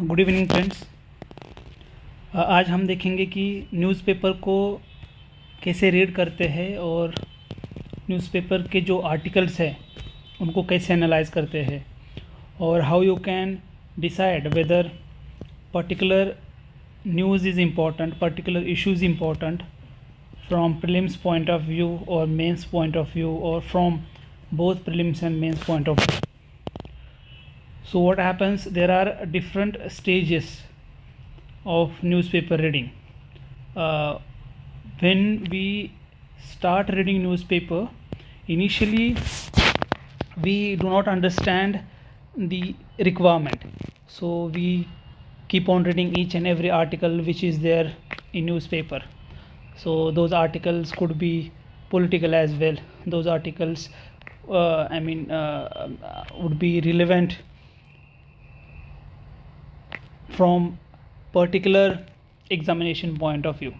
Good evening friends. आज हम देखेंगे कि न्यूज़पेपर को कैसे रीड करते हैं और न्यूज़पेपर के जो आर्टिकल्स हैं उनको कैसे एनालाइज करते हैं और how you can decide whether particular news is important, particular issues important from prelims point of view or mains point of view or from both prelims and mains point of view. So what happens, there are different stages of newspaper reading. When we start reading newspaper, initially we do not understand the requirement, so we keep on reading each and every article which is there in newspaper. So those articles could be political as well. Those articles would be relevant from particular examination point of view.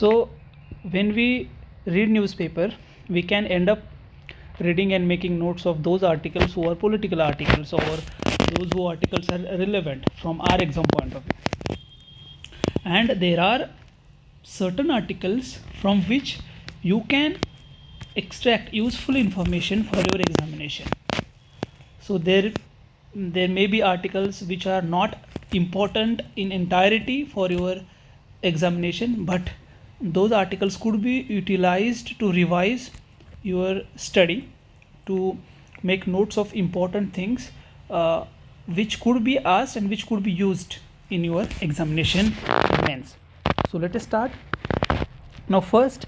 So when we read newspaper, we can end up reading and making notes of those articles who are political articles or those who articles are relevant from our exam point of view. And there are certain articles from which you can extract useful information for your examination. So there may be articles which are not important in entirety for your examination, but those articles could be utilized to revise your study, to make notes of important things which could be asked and which could be used in your examination mains. So let us start. Now first,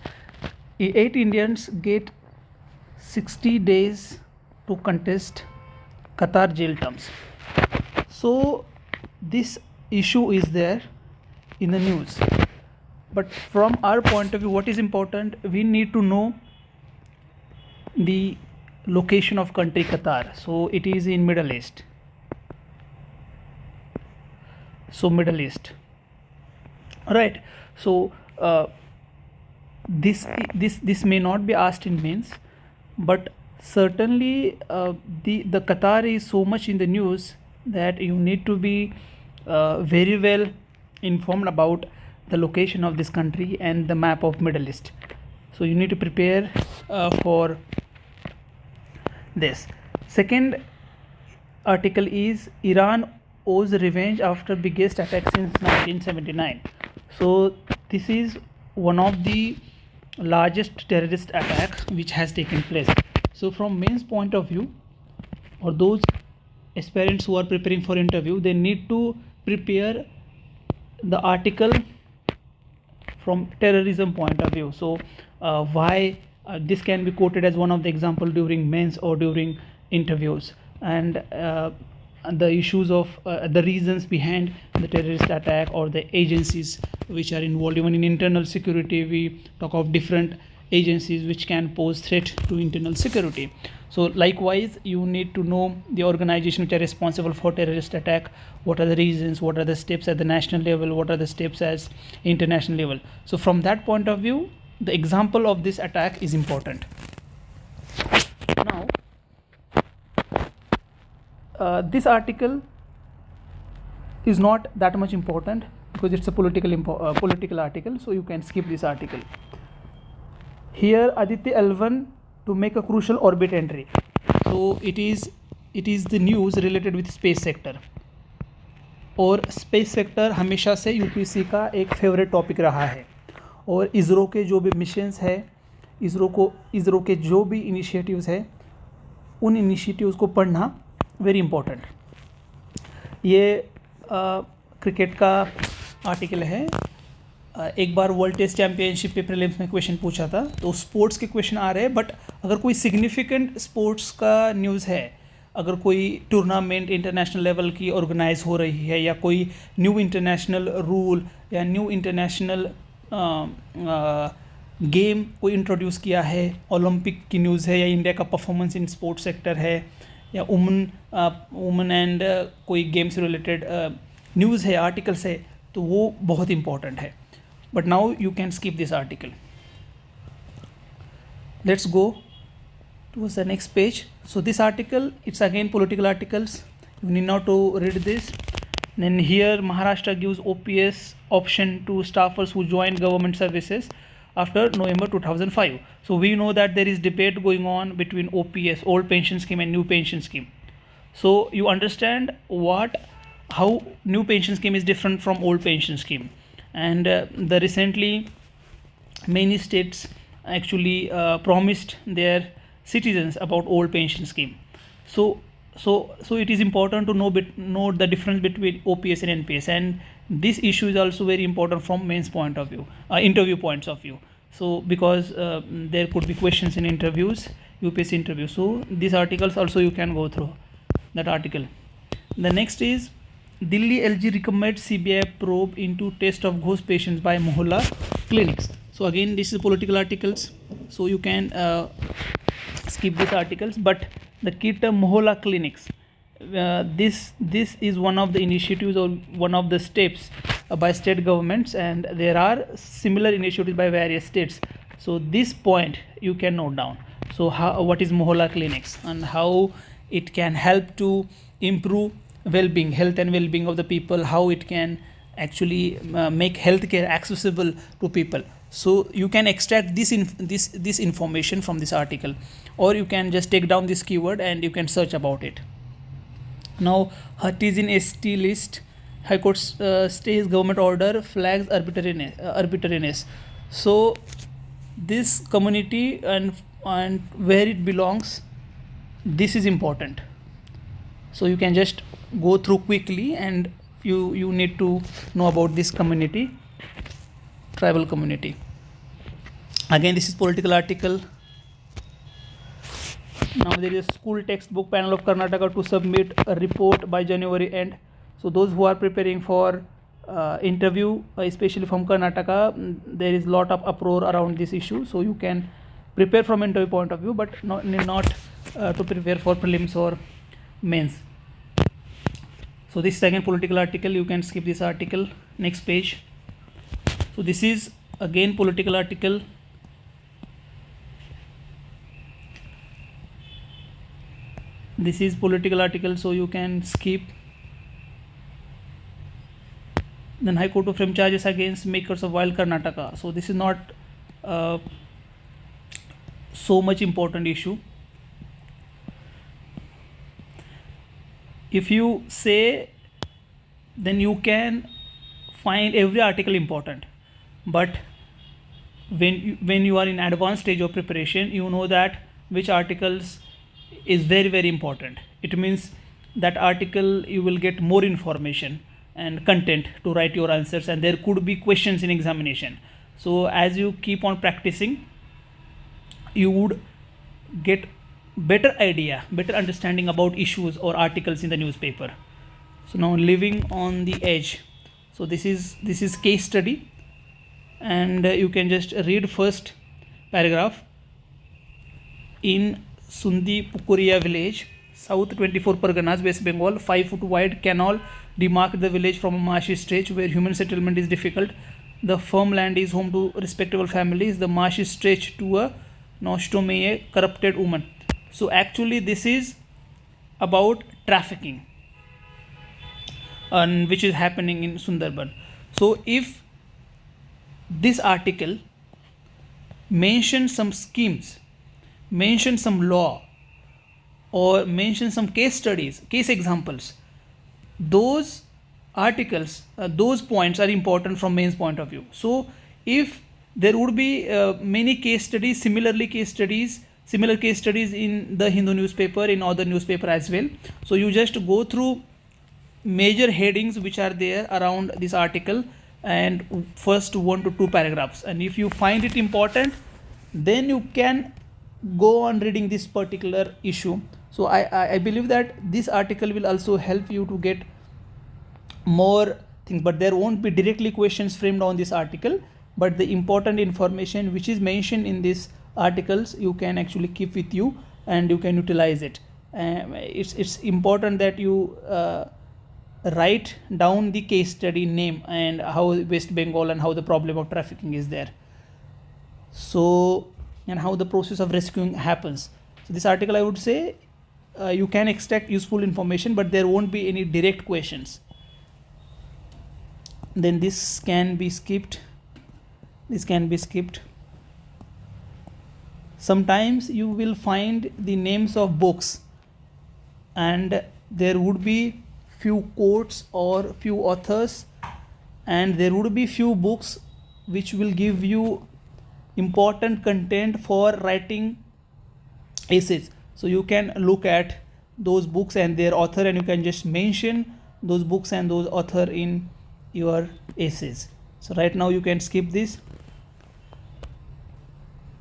8 Indians get 60 days to contest Qatar jail terms. So this issue is there in the news. But from our point of view, what is important? We need to know the location of country Qatar. So it is in Middle East. So Middle East. Right. So this may not be asked in mains, but certainly the Qatar is so much in the news that you need to be very well informed about the location of this country and the map of Middle East. So you need to prepare for this. Second article is Iran owes revenge after biggest attack since 1979. So this is one of the largest terrorist attacks which has taken place. So from mains point of view, or those aspirants who are preparing for interview, they need to prepare the article from terrorism point of view. So why this can be quoted as one of the example during mains or during interviews, and the issues of the reasons behind the terrorist attack or the agencies which are involved. Even in internal security, we talk of different agencies which can pose threat to internal security. So likewise, you need to know the organization which are responsible for terrorist attack, what are the reasons, what are the steps at the national level, what are the steps as international level. So from that point of view, the example of this attack is important. Now this article is not that much important because it's a political article, so you can skip this article. Here Aditya L1 to make a crucial orbit entry. So it is the news related with space sector, और space sector हमेशा से UPSC का एक favourite topic रहा है, और इसरो के जो भी मिशंस है, इसरो के जो भी इनिशिएटिव्स है, उन इनिशिएटिव्स को पढ़ना वेरी इम्पोर्टेंट. ये क्रिकेट का आर्टिकल है. एक बार वर्ल्ड टेस्ट चैम्पियनशिप पे प्रीलिम्स में क्वेश्चन पूछा था, तो स्पोर्ट्स के क्वेश्चन आ रहे हैं, बट अगर कोई सिग्निफिकेंट स्पोर्ट्स का न्यूज़ है, अगर कोई टूर्नामेंट इंटरनेशनल लेवल की ऑर्गेनाइज हो रही है, या कोई न्यू इंटरनेशनल रूल या न्यू इंटरनेशनल गेम कोई इंट्रोड्यूस किया है, ओलंपिक की न्यूज़ है, या इंडिया का परफॉर्मेंस इन स्पोर्ट्स सेक्टर है, या वुमन एंड कोई गेम्स रिलेटेड न्यूज़ है, आर्टिकल्स है, तो वो बहुत इंपॉर्टेंट है. But now you can skip this article. Let's go towards the next page. So this article, it's again political articles. You need not to read this. Then here Maharashtra gives OPS option to staffers who join government services after November 2005. So we know that there is debate going on between OPS, old pension scheme, and new pension scheme. So you understand how new pension scheme is different from old pension scheme. And the recently many states actually promised their citizens about old pension scheme. So it is important to know the difference between OPS and NPS, and this issue is also very important from mains point of view, interview points of view. So because there could be questions in interviews, UPSC interview. So these articles also you can go through that article. The next is Delhi LG recommends CBI probe into test of ghost patients by Mohalla clinics. So again, this is political articles, so you can skip these articles. But the key term Mohalla clinics, this is one of the initiatives or one of the steps by state governments, and there are similar initiatives by various states. So this point you can note down. So what is Mohalla clinics and how it can help to improve well-being, health and well-being of the people, how it can actually make healthcare accessible to people. So you can extract this information from this article, or you can just take down this keyword and you can search about it. Now, Hutties in ST list, High Court stays government order flags arbitrariness. So this community and where it belongs, this is important. So you can just go through quickly, and you need to know about this community, tribal community. Again, this is political article. Now there is a school textbook panel of Karnataka to submit a report by January end. So those who are preparing for interview, especially from Karnataka, there is lot of uproar around this issue. So you can prepare from interview point of view, but not to prepare for prelims or mains. So this is again political article. You can skip this article. Next page. So this is again political article. This is political article, so you can skip. Then High Court to frame charges against makers of Wild Karnataka. So this is not so much important issue. If you say, then you can find every article important, but when you are in advanced stage of preparation, you know that which articles is very, very important. It means that article you will get more information and content to write your answers, and there could be questions in examination. So as you keep on practicing, you would get better idea, better understanding about issues or articles in the newspaper. So now living on the edge. So this is case study, and you can just read first paragraph. In Sundi Pukuria village, South 24 Parganas, West Bengal, 5-foot wide canal demarked the village from a marshy stretch where human settlement is difficult. The firm land is home to respectable families. The marshy stretch to a Nostomeye corrupted woman. So actually this is about trafficking, and which is happening in Sundarban. So if this article mentions some schemes, mentions some law, or mentions some case studies, case examples, those articles, those points are important from mains point of view. So if there would be many case studies, similar case studies in the Hindu newspaper, in other newspaper as well. So you just go through major headings which are there around this article, and first 1 to 2 paragraphs, and if you find it important, then you can go on reading this particular issue. So I believe that this article will also help you to get more things, but there won't be directly questions framed on this article, but the important information which is mentioned in these articles you can actually keep with you and you can utilize it. It's important that you write down the case study name and how West Bengal and how the problem of trafficking is there, so and how the process of rescuing happens. So this article, I would say, you can extract useful information, but there won't be any direct questions. then this can be skipped. Sometimes you will find the names of books, and there would be few quotes or few authors, and there would be few books which will give you important content for writing essays. So you can look at those books and their author, and you can just mention those books and those author in your essays. So right now you can skip this.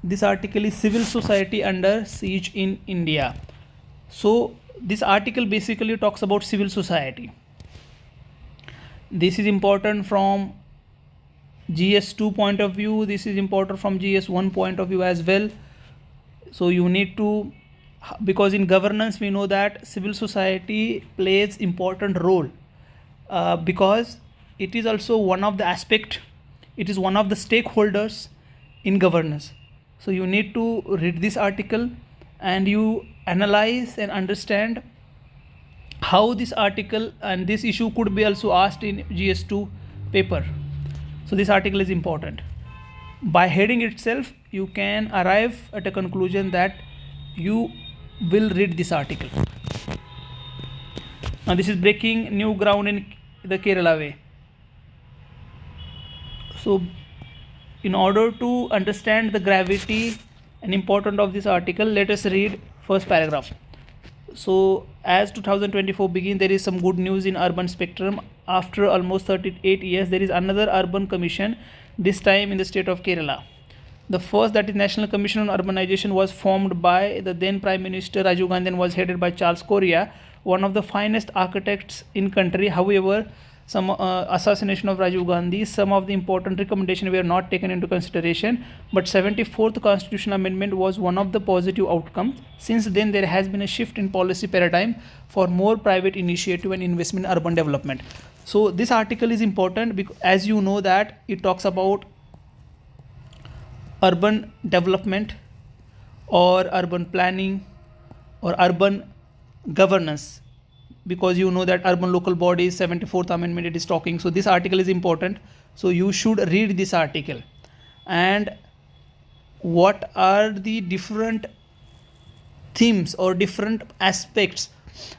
This article is Civil Society Under Siege in India. So this article basically talks about civil society. This is important from GS2 point of view. This is important from GS1 point of view as well. So you need to, because in governance we know that civil society plays important role, because it is also one of the aspect, it is one of the stakeholders in governance. So you need to read this article and you analyze and understand how this article and this issue could be also asked in GS2 paper. So this article is important. By heading itself you can arrive at a conclusion that you will read this article. Now this is breaking new ground in the Kerala way. So in order to understand the gravity and importance of this article, let us read first paragraph. So as 2024 begins, there is some good news in urban spectrum. After almost 38 years, there is another urban commission, this time in the state of Kerala. The first, that is National Commission on Urbanization, was formed by the then Prime Minister Rajiv Gandhi and was headed by Charles Correa, one of the finest architects in country. However, some assassination of Rajiv Gandhi, some of the important recommendations were not taken into consideration, but 74th Constitutional Amendment was one of the positive outcomes. Since then, there has been a shift in policy paradigm for more private initiative and investment in urban development. So this article is important because, as you know, that it talks about urban development or urban planning or urban governance, because you know that urban local bodies 74th amendment it is talking. So this article is important, so you should read this article. And what are the different themes or different aspects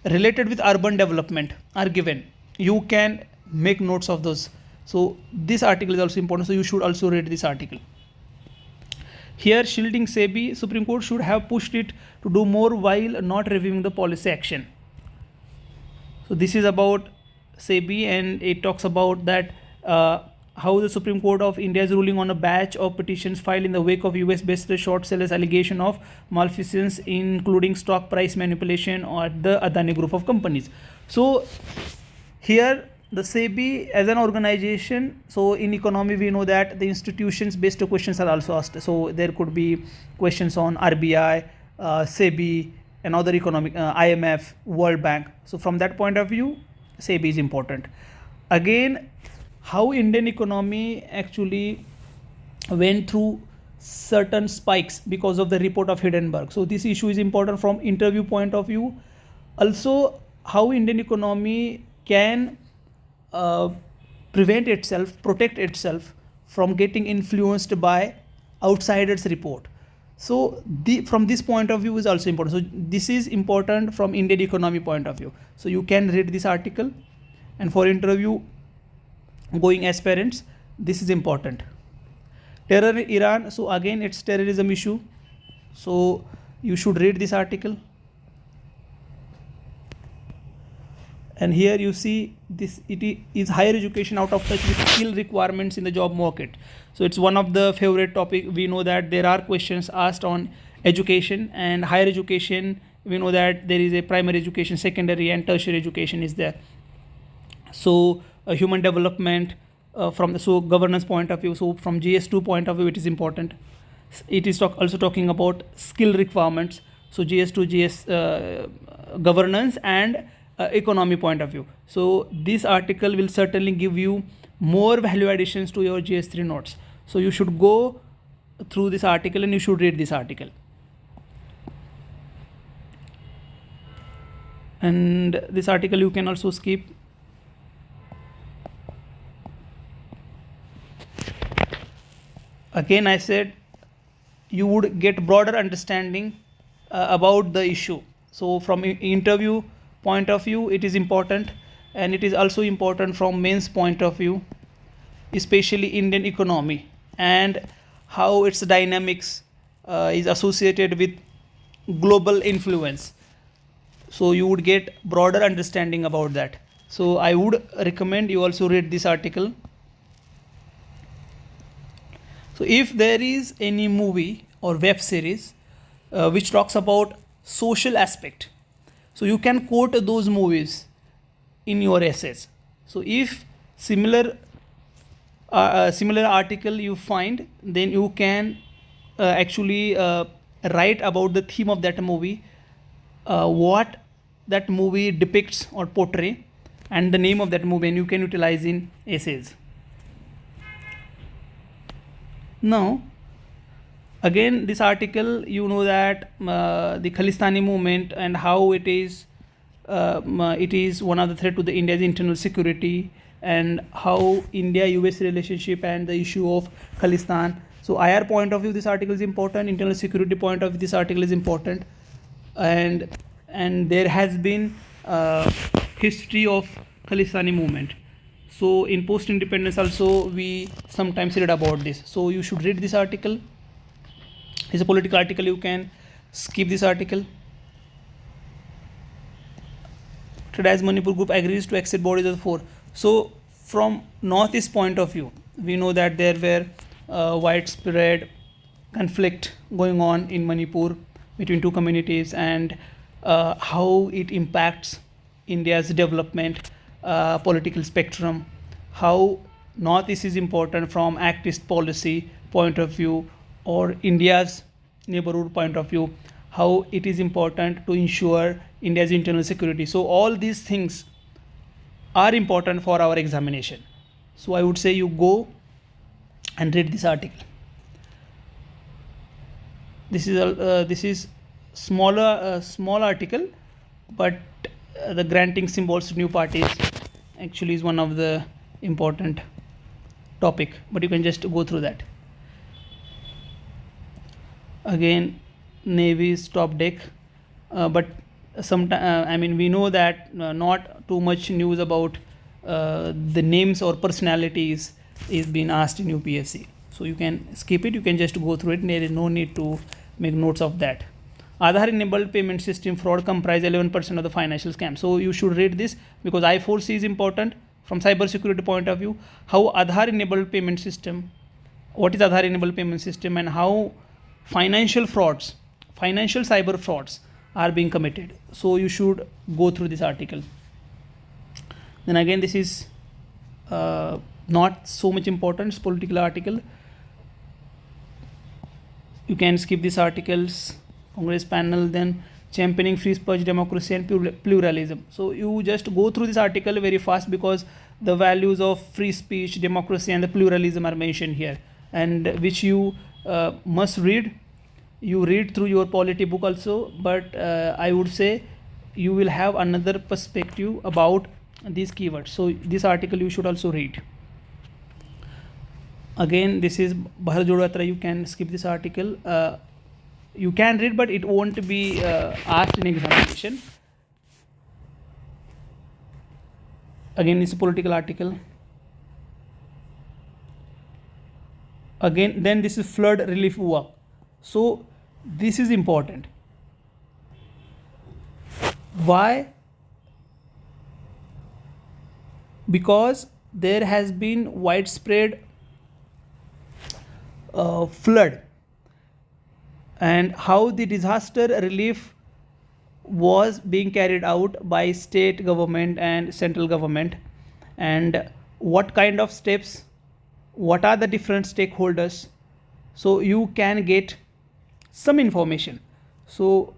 related with urban development are given, you can make notes of those. So this article is also important, so you should also read this article. Here, shielding SEBI, Supreme Court should have pushed it to do more while not reviewing the policy action. So this is about SEBI, and it talks about that how the Supreme Court of India is ruling on a batch of petitions filed in the wake of US-based short sellers' allegation of malfeasance, including stock price manipulation at the Adani group of companies. So here the SEBI as an organization, so in economy we know that the institutions based questions are also asked. So there could be questions on RBI, SEBI and other economic, IMF, World Bank. So from that point of view, SEBI is important. Again, how Indian economy actually went through certain spikes because of the report of Hindenburg. So this issue is important from interview point of view. Also, how Indian economy can protect itself from getting influenced by outsiders report. So from this point of view is also important. So this is important from Indian economy point of view. So you can read this article, and for interview going aspirants, this is important. Terror in Iran, so again it's terrorism issue, so you should read this article. And here you see this, it is higher education out of touch with skill requirements in the job market. So it's one of the favorite topic. We know that there are questions asked on education and higher education. We know that there is a primary education, secondary and tertiary education is there. So human development from the governance point of view. So from GS2 point of view, it is important. It is also talking about skill requirements. So GS2, GS governance and economy point of view. So this article will certainly give you more value additions to your GS3 notes. So you should go through this article and you should read this article. And this article you can also skip. again I said you would get broader understanding about the issue. So from interview point of view it is important, and it is also important from mains point of view, especially Indian economy and how its dynamics is associated with global influence. So you would get broader understanding about that. So I would recommend you also read this article. So if there is any movie or web series which talks about social aspect, so you can quote those movies in your essays. So if similar article you find, then you can actually write about the theme of that movie, what that movie depicts or portray, and the name of that movie, and you can utilize in essays. Now again this article, you know that the Khalistani movement and how it is one of the threat to the India's internal security, and how India-US relationship and the issue of Khalistan. So IR point of view this article is important, internal security point of view this article is important, and there has been history of Khalistani movement. So in post independence also we sometimes read about this, so you should read this article. It's a political article, you can skip this article. As Manipur group agrees to accept bodies of four. So from northeast point of view, we know that there were widespread conflict going on in Manipur between two communities, and how it impacts India's development political spectrum, how northeast is important from Act East policy point of view or India's neighborhood point of view, how it is important to ensure India's internal security. So all these things are important for our examination. So I would say you go and read this article. This is small article, but the granting symbols to new parties actually is one of the important topic, but you can just go through that. Again, Navy's top deck, but we know that not too much news about the names or personalities is being asked in UPSC, so you can skip it, you can just go through it. There is no need to make notes of that. Aadhaar enabled payment system fraud comprise 11% of the financial scam. So you should read this because I4C is important from cyber security point of view. How Aadhaar enabled payment system, what is Aadhaar enabled payment system, and how financial cyber frauds are being committed. So you should go through this article. Then again, this is not so much important, it's political article. You can skip these articles. Congress panel, then championing free speech, democracy and pluralism. So you just go through this article very fast because the values of free speech, democracy and the pluralism are mentioned here, and which you must read. You read through your polity book also, but I would say you will have another perspective about these keywords. So this article you should also read. Again, this is Bharat Jodo Yatra. You can skip this article. You can read, but it won't be asked in examination. Again, it's a political article. Again, then this is flood relief work. So this is important. Why? Because there has been widespread flood, and how the disaster relief was being carried out by state government and central government, and what kind of steps, what are the different stakeholders. So you can get some information. So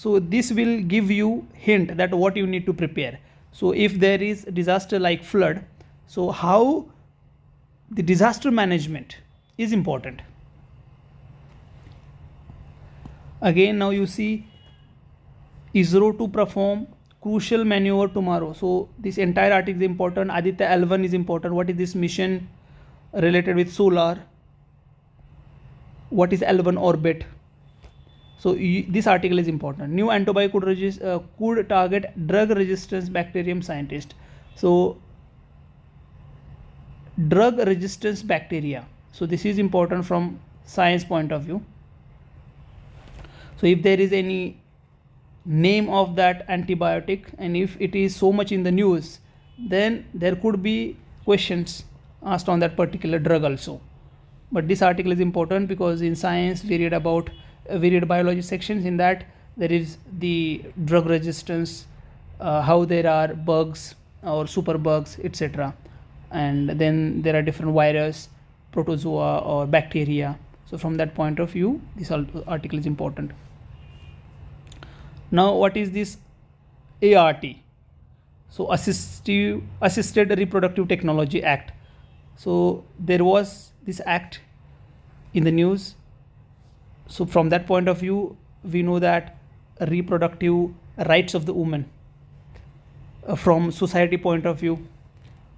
this will give you hint that what you need to prepare. So if there is disaster like flood, so how the disaster management is important. Again, now you see ISRO to perform crucial maneuver tomorrow. So this entire article is important. Aditya L1 is important. What is this mission related with solar? what is L1 orbit. So this article is important. New antibody could target drug resistance bacterium scientist. So drug resistance bacteria, so this is important from science point of view. So if there is any name of that antibiotic and if it is so much in the news, then there could be questions asked on that particular drug also. But this article is important because in science we read about we read biology sections. In that there is the drug resistance, how there are bugs or super bugs, etc. And then there are different virus, protozoa or bacteria. So from that point of view, this article is important. Now what is this ART? So Assisted Reproductive Technology Act. So there was this act in the news. So from that point of view, we know that reproductive rights of the woman, from society point of view,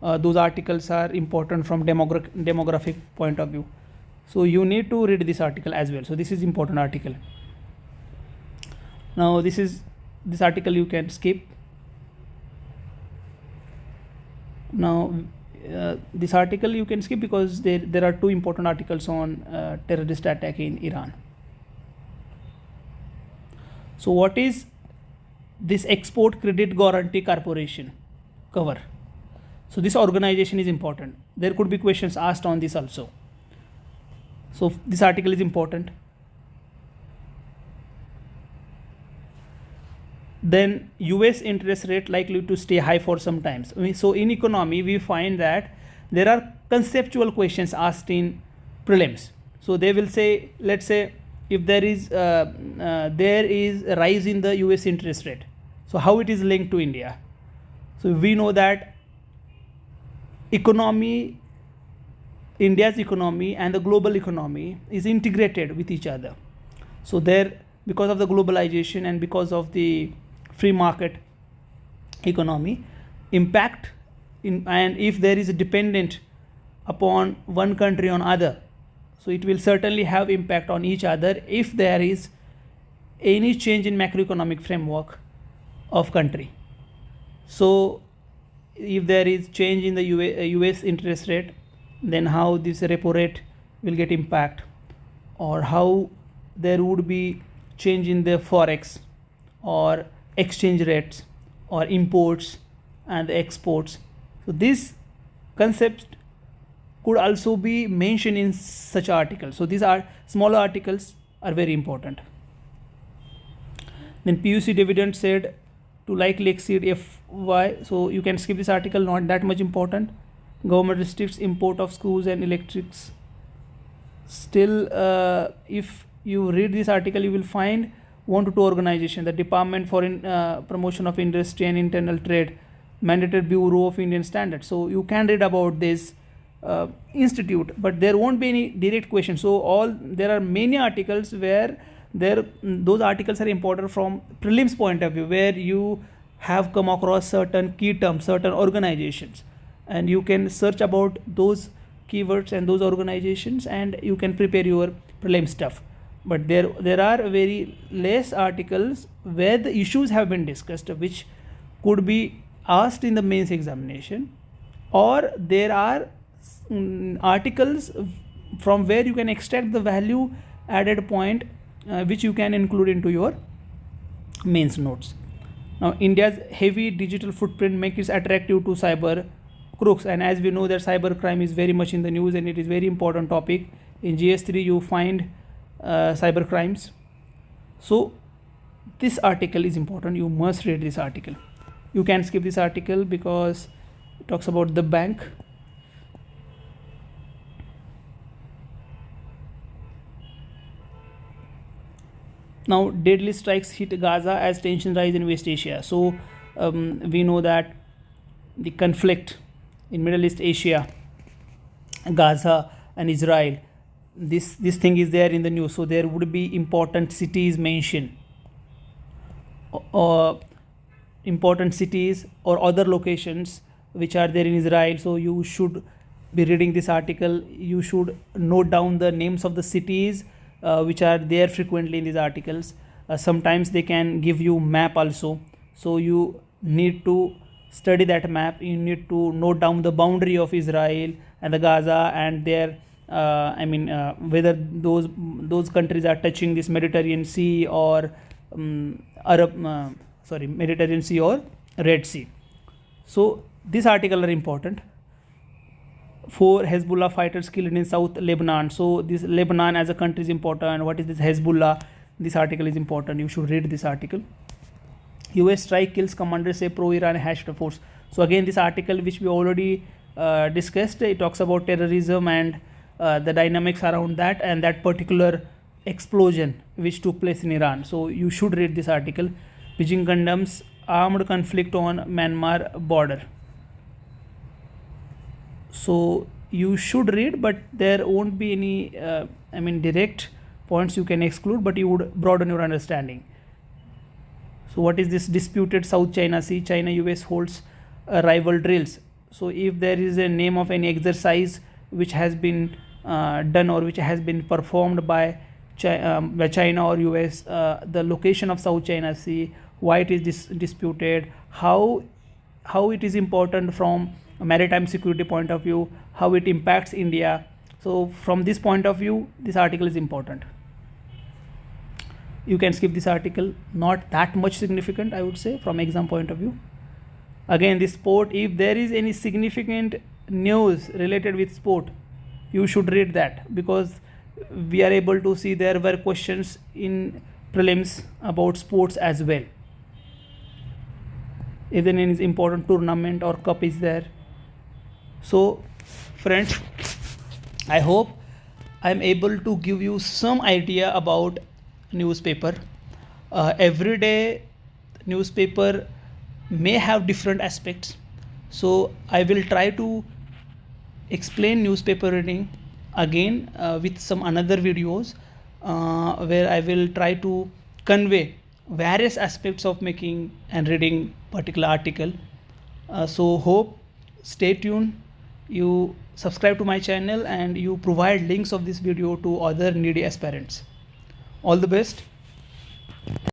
those articles are important from demographic point of view. So you need to read this article as well. So this is important article. Now this article you can skip. Now this article you can skip because there are two important articles on terrorist attack in Iran. So what is this Export Credit Guarantee Corporation cover? So this organization is important. There could be questions asked on this also. So this article is important. Then US interest rate likely to stay high for some time. So in economy we find that there are conceptual questions asked in prelims. So they will say, let's say if there is a rise in the US interest rate, so how it is linked to India. So we know that India's economy and the global economy is integrated with each other. So there, because of the globalization and because of the free market economy, impact and if there is a dependent upon one country on other, so it will certainly have impact on each other if there is any change in macroeconomic framework of country. So if there is change in the US interest rate, then how this repo rate will get impact, or how there would be change in the forex or exchange rates or imports and exports. So these concepts could also be mentioned in such articles. So these are smaller articles are very important. Then PUC dividend said to likely exceed FY. So you can skip this article, not that much important. Government restricts import of screws and electrics. Still, if you read this article, you will find 1 to 2 organization, the Department for Promotion of Industry and Internal Trade, Mandated Bureau of Indian Standards. So you can read about this institute, but there won't be any direct question. So there are many articles where those articles are important from prelims point of view, where you have come across certain key terms, certain organizations, and you can search about those keywords and those organizations and you can prepare your prelim stuff. But there are very less articles where the issues have been discussed which could be asked in the mains examination, or there are articles from where you can extract the value added point which you can include into your mains notes. Now India's heavy digital footprint makes it attractive to cyber crooks, and as we know that cyber crime is very much in the news and it is very important topic. In GS3 you find cyber crimes. So this article is important, you must read this article. You can skip this article because it talks about the bank. Now deadly strikes hit Gaza as tension rise in West Asia. So we know that the conflict in Middle East Asia, Gaza and Israel, this thing is there in the news. So there would be important cities mentioned, or important cities or other locations which are there in Israel. So you should be reading this article. You should note down the names of the cities which are there frequently in these articles. Sometimes they can give you map also, so you need to study that map. You need to note down the boundary of Israel and the Gaza and their whether those countries are touching this Mediterranean Sea or Mediterranean Sea or Red Sea. So this article are important. 4 Hezbollah fighters killed in South Lebanon. So this Lebanon as a country is important. What is this Hezbollah? This article is important. You should read this article. US strike kills commander say pro-Iran hashed force. So again, this article which we already discussed, it talks about terrorism and the dynamics around that and that particular explosion which took place in Iran. So you should read this article. Beijing condemns armed conflict on Myanmar border. So you should read, but there won't be any direct points you can exclude, but you would broaden your understanding. So what is this disputed South China Sea? China US holds rival drills. So if there is a name of any exercise which has been done or which has been performed by China or US, the location of South China Sea, why it is disputed, how it is important from a maritime security point of view, how it impacts India. So from this point of view, this article is important. You can skip this article, not that much significant, I would say, from exam point of view. Again, this sport, if there is any significant news related with sport, you should read that, because we are able to see there were questions in prelims about sports as well. If any important tournament or cup is there. So friends, I hope I am able to give you some idea about newspaper. Everyday newspaper may have different aspects, so I will try to explain newspaper reading again with some another videos where I will try to convey various aspects of making and reading particular article. So hope, stay tuned, you subscribe to my channel and you provide links of this video to other needy aspirants. All the best.